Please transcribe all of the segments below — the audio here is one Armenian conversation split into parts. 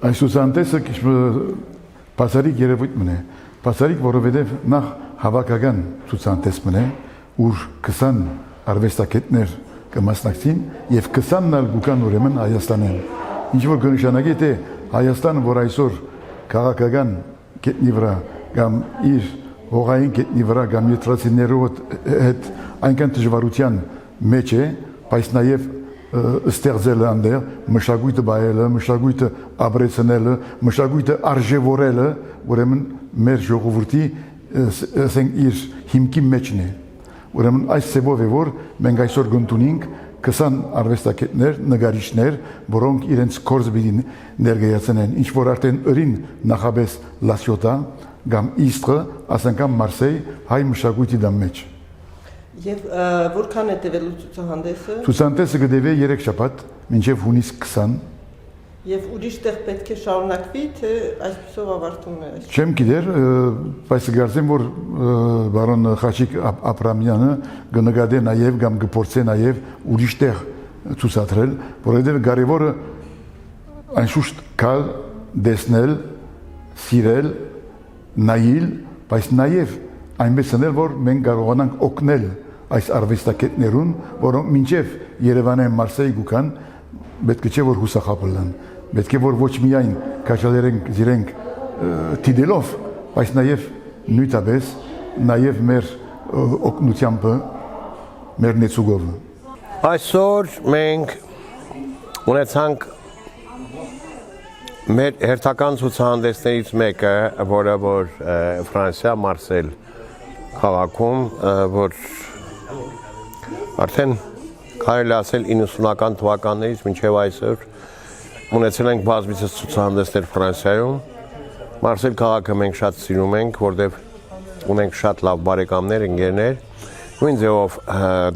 Այս ցուցանտեսը բացարիք երևույթ մնե, բացարիք, որովհետև նախ հավաքական ցուցանտես մնե, ուր 20 արվեստագետներ կմասնակցին եւ 20-ն ալ գուկան ուրեմն Հայաստանեն։ Ինչ որ կնշանակի թե Հայաստանը, որ այսօր քաղաքական գետնի վրա կամ իր հողային գետնի վրա կամ ետրացիներով հետ այնքան դժվարության մեջ է, բայց նաեւ ստեղծել անդեր մշակույթը բայելը, մշակույթը ապրեցնելը, մշակույթը արժևորելը, ուրեմն մեր ժողովրդի ասենք իր հիմքի մեջն է։ Ուրեմն այս ծևով է որ մենք այսօր գտնունենք 20 արվեստագետներ, նկարիչներ, որոնք իրենց կորձ պիտի ներկայացնեն, ինչ որ արդեն ըրին նախաբես Լասյոտա կամ Իստրը, ասենքան Մարսեյ, հայ մշակույթի դամ մեջ։ Եվ որքան է տևելու ցուցահանդեսը։ Ցուցահանդեսը կտևի 3 շաբաթ, մինչև հունիս 20։ Եվ ուրիշ տեղ պետք է շարունակվի, թե այսպեսով ավարտվում է։ Չեմ գիտեր, բայց կարծեմ որ բարոն Խաչիկ Աբրամյանը կնկատի նաև կամ կփորձի նաև ուրիշ տեղ ցուցադրել, որովհետև կարևորը անշուշտ կալ դեսնել, սիրել, նայել, բայց նաև այնպես անել, որ մենք կարողանանք օգնել այս արվեստագետներուն, որոնք մինչև Երևանեն Մարսեյ գուկան, պետք է չէ որ հուսախաբլան, պետք է որ ոչ միայն քաշալերենք իրենք դիդելով, բայց նաև նույնտապես նաև մեր օգնությամբ մեր նեցուգով։ Այսօր մենք ունեցանք մեր հերթական ցուցահանդեսներից մեկը, որը որ Ֆրանսիա Մարսել քաղաքում, որ արդեն կարելի ասել 90-ական թվականներից մինչև այսօր ունեցել ենք բազմիցս ցուցահանդեսներ Ֆրանսիայում։ Մարսել քաղաքը մենք շատ սիրում ենք, որտեղ ունենք շատ լավ բարեկամներ, ընկերներ։ Նույն ձևով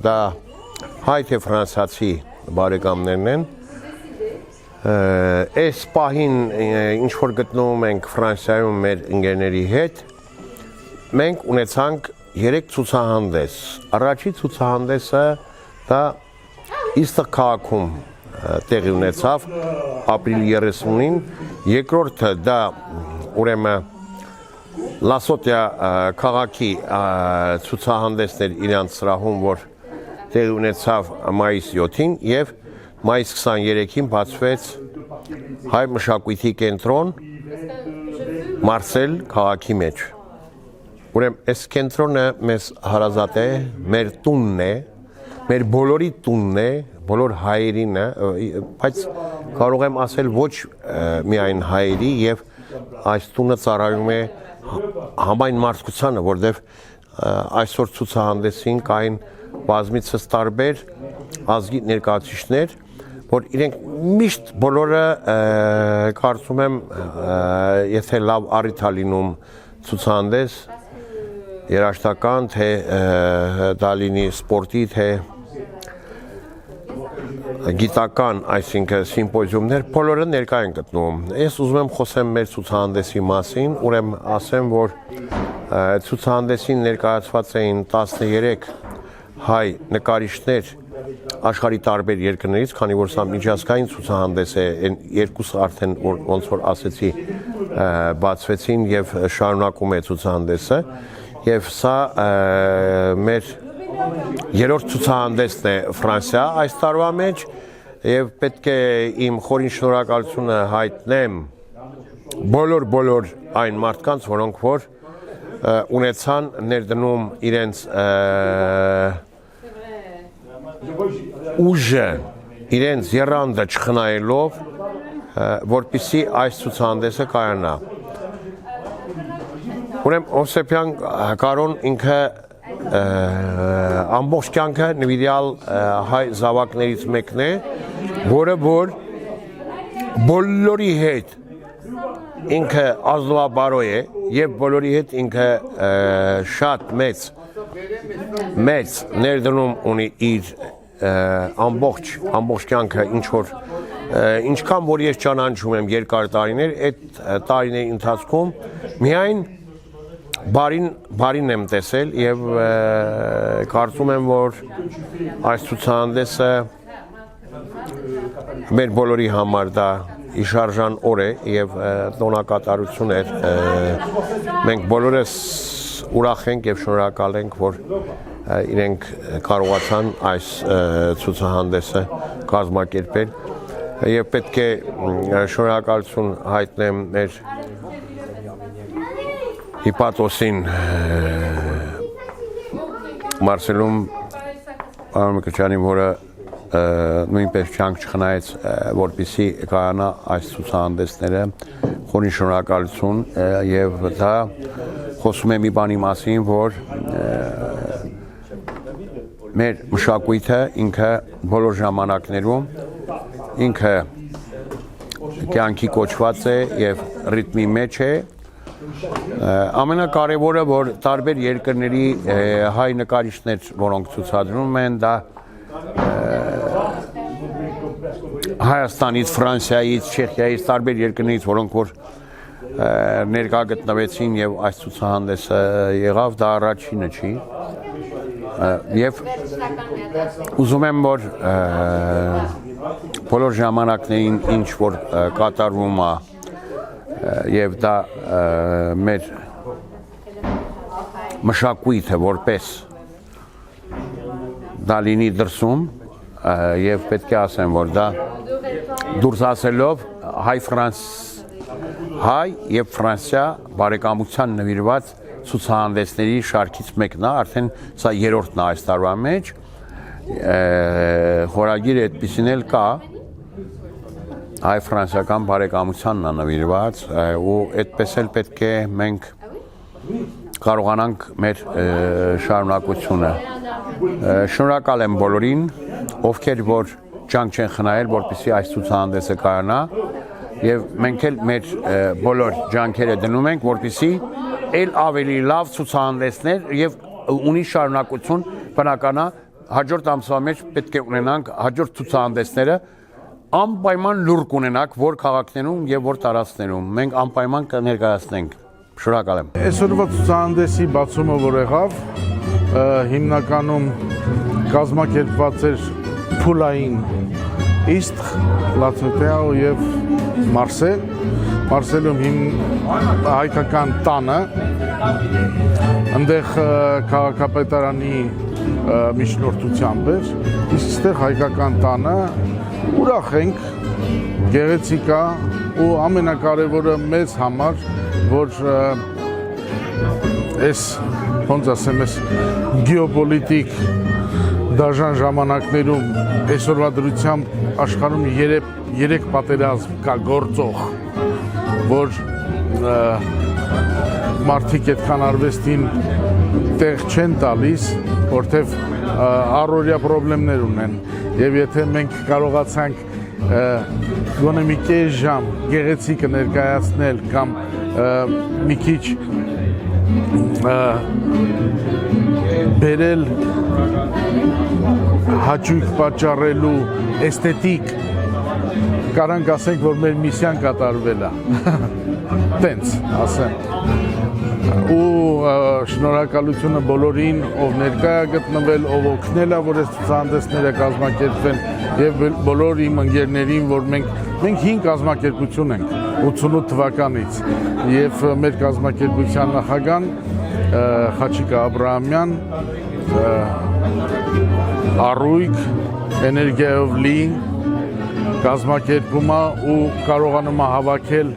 դա հայ թե ֆրանսիացի բարեկամներն են։ Այս պահին ինչ որ գտնվում ենք Ֆրանսիայում մեր ընկերների հետ, մենք ունեցանք 3 ցուցահանդես։ Առաջի ցուցահանդեսը դա Իստրը քաղաքում տեղի ունեցավ ապրիլի 30-ին, երկրորդը դա ուրեմն Լասոտիա քաղաքի ցուցահանդեսներ իրանց սրահում, որ տեղի ունեցավ մայիս 7-ին եւ մայիս 23-ին բացվեց հայ մշակույթի կենտրոն Մարսել քաղաքի մեջ։ Ուրեմն այս կենտրոնը մեզ հարազատ է, մեր տունն է, մեր բոլորի տունն է, բոլոր հայերին է, բայց կարող եմ ասել ոչ միայն հայերի եւ այս տունը ծառայում է համայն մարդկությանը, որտեղ այսօր ցուցահանդեսին կային բազմիցս տարբեր ազգի ներկայացուցիչներ, որ իրենք միշտ բոլորը կարծում եմ եթե լավ առիթ ա լինում ցուցահանդես երաժշտական, թե դա լինի սպորտի, թե գիտական, այսինքն սիմպոզիումներ, բոլորը ներկա են գտնվում։ Ես ուզում եմ խոսեմ մեր ցուցահանդեսի մասին, ուրեմն ասեմ, որ ցուցահանդեսին ներկայացված էին 13 հայ նկարիչներ աշխարհի տարբեր երկրներից, քանի որ սա միջազգային ցուցահանդես է, երկուսը արդեն ոնց որ ասեցի բացվեցին եւ շարունակում է ցուցահանդեսը, եւ սա մեր երրորդ ցուցահանդեսն է Ֆրանսիա այս տարվա մեջ եւ պետք է իմ խորին շնորհակալությունը հայտնեմ բոլոր այն մարդկանց, որոնք որ ունեցան ներդնում իրենց ուժը, իրենց եռանդը չխնայելով, որպեսզի այս ցուցահանդեսը կայանա։ Ուրեմն Հովսեփյան Կարոն ինքը ամբողջ կյանքը նվիրյալ հայ զավակներից մեկն է, որը որ բոլորի հետ ինքը ազնվաբարո է եւ բոլորի հետ ինքը շատ մեծ ներդնում ունի իր ամբողջ կյանքը, ինչքան որ ես ճանաչում եմ երկար տարիներ, այդ տարիների ընթացքում միայն բարին եմ տեսել եւ կարծում եմ, որ այս ցուցահանդեսը մեր բոլորի համար դա իշարժան օր է եւ տոնակատարություն էր մենք բոլորս ուրախ ենք եւ շնորհակալ ենք որ իրենք կարողացան այս ցուցահանդեսը կազմակերպել եւ պետք է շնորհակալություն հայտնեմ մեր Հիպատոսին Մարսելում Արմիկչյանին, որը նույնպես չանք չխնայեց, որպեսզի կայանա այս ցուցահանդեսները, խորին շնորհակալություն եւ դա խոսում է մի բանի մասին, որ մեր մշակույթը ինքը բոլոր ժամանակներում ինքը կյանքի կոչված է եւ ռիթմի մեջ է ամենակարևորը որ տարբեր երկրների հայ նկարիչներ որոնք ցուցադրում են դա Հայաստանից, Ֆրանսիայից, Չեխիայից, տարբեր երկրներից որոնք որ ներկա գտնվեցին եւ այս ցուցահանդեսը եղավ դա առաջինը չի եւ ուզում եմ որ բոլոր ժամանակներին ինչ որ կատարվում է եւ դա մեր մշակույթը որպես դա լինի դրսում եւ պետք է ասեմ որ դա դուրս ասելով հայ եւ Ֆրանսիա բարեկամության նվիրված ցուցահանդեսների շարքից մեկն է արդեն սա երրորդն է այս տարվա մեջ խորագիրը այդպեսին էլ կա հայ-ֆրանսիական բարեկամությանն է նվիրված ու այդպես էլ պետք է մենք կարողանանք մեր շարունակությունը շնորհակալ եմ բոլորին ովքեր որ ջանք չեն խնայել որպեսզի այս ցուցահանդեսը կայանա եւ մենք էլ մեր բոլոր ջանքերը դնում ենք որպեսզի ել ավելի լավ ցուցահանդեսներ եւ ունի շարունակություն բնականա հաջորդ ամսվա մեջ պետք է ունենանք հաջորդ ցուցահանդեսները անպայման լուր կունենաք որ քաղաքներում եւ որ տարածքներում մենք անպայման կներկայացնենք շնորհակալ եմ այսօրվա ցուցահանդեսի բացումը որ եղավ հիմնականում կազմակերպված էր փուլային իսկ լացոտեա եւ Մարսելում հայկական տանը այնտեղ քաղաքապետարանի միջնորդությամբ էր իսկ այստեղ հայկական տանը ուրախ ենք գեղեցիկ է ու ամենակարևորը մեզ համար որ այս ոնց ասեմ ես գեոպոլիտիկ դաժան ժամանակներում այսօրվա դրությամբ աշխարհում երեք պատերազմ կա գործող որ մարդիկ այդքան արվեստին տեղ չեն տալիս որտեվ առօրյա խնդիրներ ունեն եւ եթե մենք կարողացանք գոնե մի կես ժամ գեղեցիկը ներկայացնել կամ մի քիչ բերել հաճույք պատճառելու էսթետիկ կարանք ասենք որ մեր միսիան կատարվել է տենց ասեմ ու շնորհակալությունը բոլորին ով ներկա է գտնվել ով օգնել է որ այս ցուցահանդեսները կազմակերպվեն եւ բոլոր իմ ընկերներին որ մենք 5 կազմակերպություն ենք 88 թվականից եւ մեր կազմակերպության նախագահան Խաչիկ Աբրահամյան առույգ էներգիայով լի կազմակերպումը ու կարողանում է հավաքել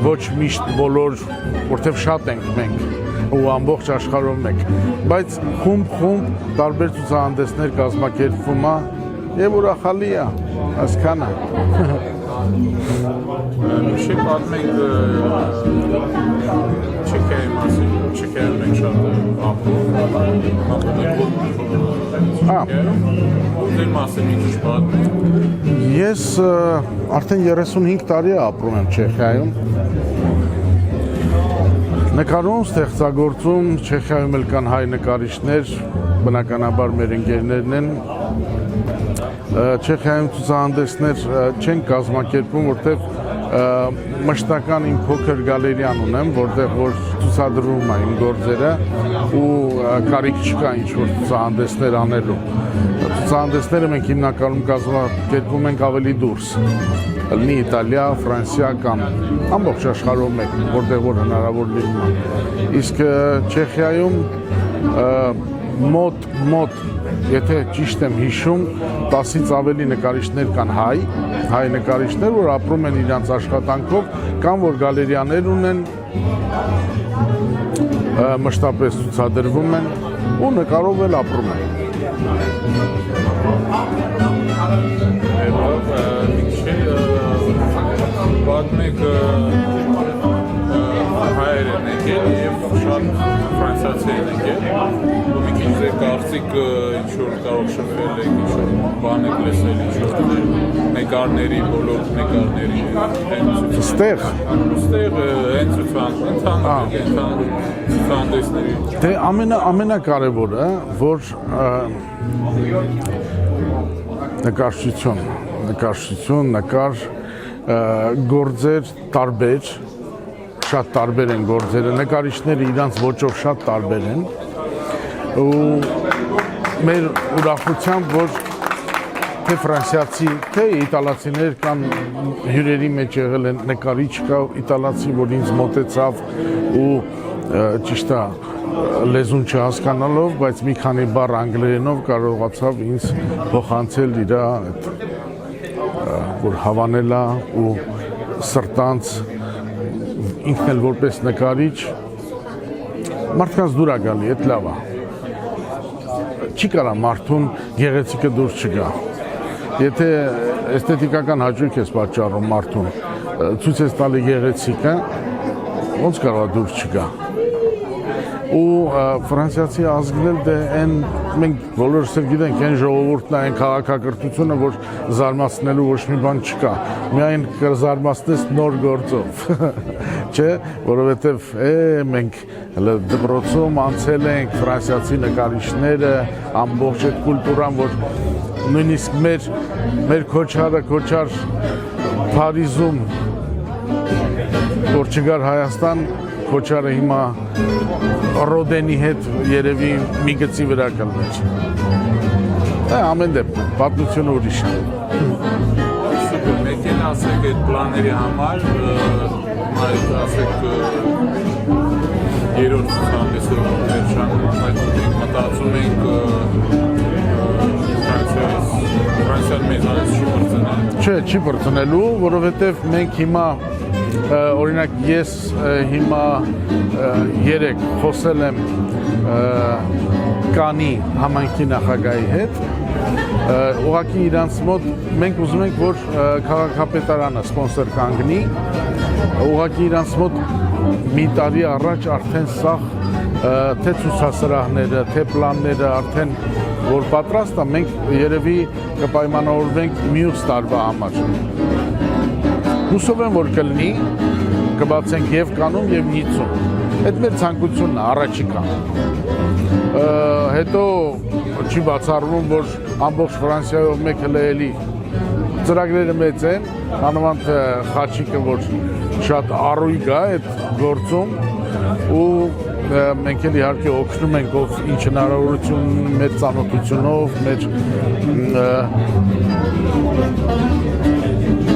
ոչ միշտ բոլոր որտեվ շատ ենք մենք ու ամբողջ աշխարհում ենք բայց խումբ տարբեր ցուցահանդեսներ կազմակերպվում է եւ ուրախալի է այսքանը Նույնիսկ պատմենք Չեխիայի մասին, Չեխիայում ենք շատ ապրում մասին մի քիչ պատմենք Ես արդեն 35 տարի ապրում եմ Չեխիայում Նկարում, ստեղծագործում, Չեխիայում էլ կան հայ նկարիչներ, բնականաբար մեր ընկերներն են Չեխիայում ցուցահանդեսներ չեն կազմակերպում, որտեղ մշտական իմ փոքր գալերիան ունեմ, որտեղ որ ցուցադրվում է իմ գործերը ու կարիք չկա ինչ-որ ցուցահանդեսներ անելու։ Ցուցահանդեսները մենք հիմնականում կազմակերպում ենք ավելի դուրս։ լինի Իտալիա, Ֆրանսիա կամ ամբողջ աշխարհում մեկ, որտեղ որ հնարավոր լինում է։ Իսկ Չեխիայում մոտ եթե ճիշտ եմ հիշում 10-ից ավելի նկարիչներ կան հայ նկարիչներ, որ ապրում են իրենց աշխատանքով կամ որ գալերիաներ ունեն, մշտապես ցուցադրվում են ու նկարով էլ ապրում են։ Պատմեք հայեր են եկել և շատ ֆրանսիացի են եկել, ու մի քիչ ձեր կարծիք ինչ-որ կարող շփվել եք, ինչ-որ բան եք լսել, ինչ-որ նկարների, բոլոր նկարների Ստեղ հենց ցուցահանդեսների։ Դե ամենակարևորը, որ նկար գործեր տարբեր, շատ տարբեր են գործերը, նկարիչները իրանց ոճով շատ տարբեր են ու մեր ուրախությամբ, որ թե ֆրանսիացի, թե իտալացիներ կամ հյուրերի մեջ եղել են նկարիչ կա իտալացի, որ ինձ մոտեցավ ու ճիշտ է լեզուն չհասկանալով, բայց մի քանի բառ անգլերենով կարողացավ ինձ փոխանցել իր որ հավանել է ու սրտանց ինքն էլ որպես նկարիչ մարդկանց դուր է գալի, այդ լավ է։ Չի կարա մարդուն գեղեցիկը դուրս չգա։ Եթե էսթետիկական հաճույք ես պատճառում մարդուն, ցույց ես տալի գեղեցիկը, ոնց կարող է դուրս չգա։ Ու ֆրանսիացի ազգն էլ դե այն մենք բոլորս էլ գիտենք այն ժողովուրդն է, այն քաղաքակրթությունը, որ զարմացնելու ոչ մի բան չկա։ Միայն կզարմացնես նոր գործով, չէ, որովհետև մենք դպրոցում անցել ենք ֆրանսիացի նկարիչները, ամբողջ այդ կուլտուրան, որ նույնիսկ մեր քոչար Փարիզում որ չգար Հայաստան, քոչարը հիմա Ռոդենի հետ երևի մի գծի վրա կլներ։ Ամեն դեպքում, պատմությունը ուրիշ է։ Մեկ էլ ասեք այդ պլաների համար, ասեք երրորդ ցուցահանդեսը մտածում ենք Ֆրանսիան մեզանից չի բրծնել։ Չէ, չի բրծնելու, որովհետև մենք հիմա օրինակ ես հիմա երեք խոսել եմ Կանի համայնքի նախագահի հետ, ուղղակի իրանց մոտ մենք ուզում ենք, որ քաղաքապետարանը սպոնսոր կանգնի, ուղղակի իրանց մոտ մի տարի առաջ արդեն սաղ թե ցուցասրահները, թե պլանները արդեն որ պատրաստ է, մենք երևի կպայմանավորվենք մյուս տարվա համար։ Հուսով եմ, որ կլինի, կբացենք և Կանում, և Նիցում։ Այդ մեր ցանկությունն է, առաջիկա։ Հետո չի բացառվում, որ ամբողջ Ֆրանսիայով մեկ հլեելի ծրագրերը մեծ են, անվանդ Խաչիկը, որ շատ առույգ է այդ գործում, ու մենք էլ իհարկե օգնում ենք, ով ինչ հնարավորություն մեր ծանոթությունով, մեր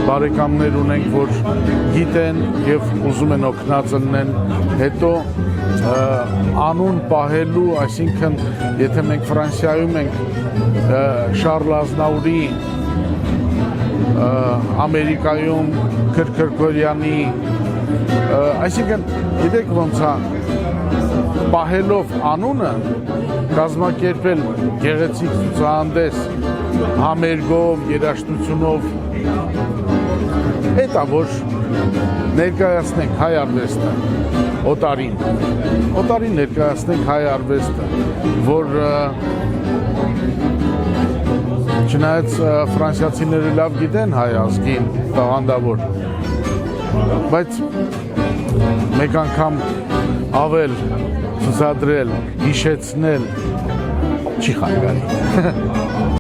բարեկամներ ունենք, որ գիտեն և ուզում են օգնած լինեն, հետո անուն պահելու, այսինքն, եթե մենք Ֆրանսիայում ենք Շարլ Ազնավուրի, Ամերիկայում Քրքորյանի, այսինքն, գիտեք ոնց է, պահելով անունը, կազմակերպել գեղեցիկ ցուցահանդես, համերգով, երաժշտությունով, Էդ է, որ ներկայացնենք հայ արվեստը, օտարին ներկայացնենք հայ արվեստը, որ չնայած ֆրանսիացիները լավ գիտեն հայ ազգին տաղանդավոր, բայց մեկ անգամ ավել, ցուցադրել, հիշեցնել չի խանգարի։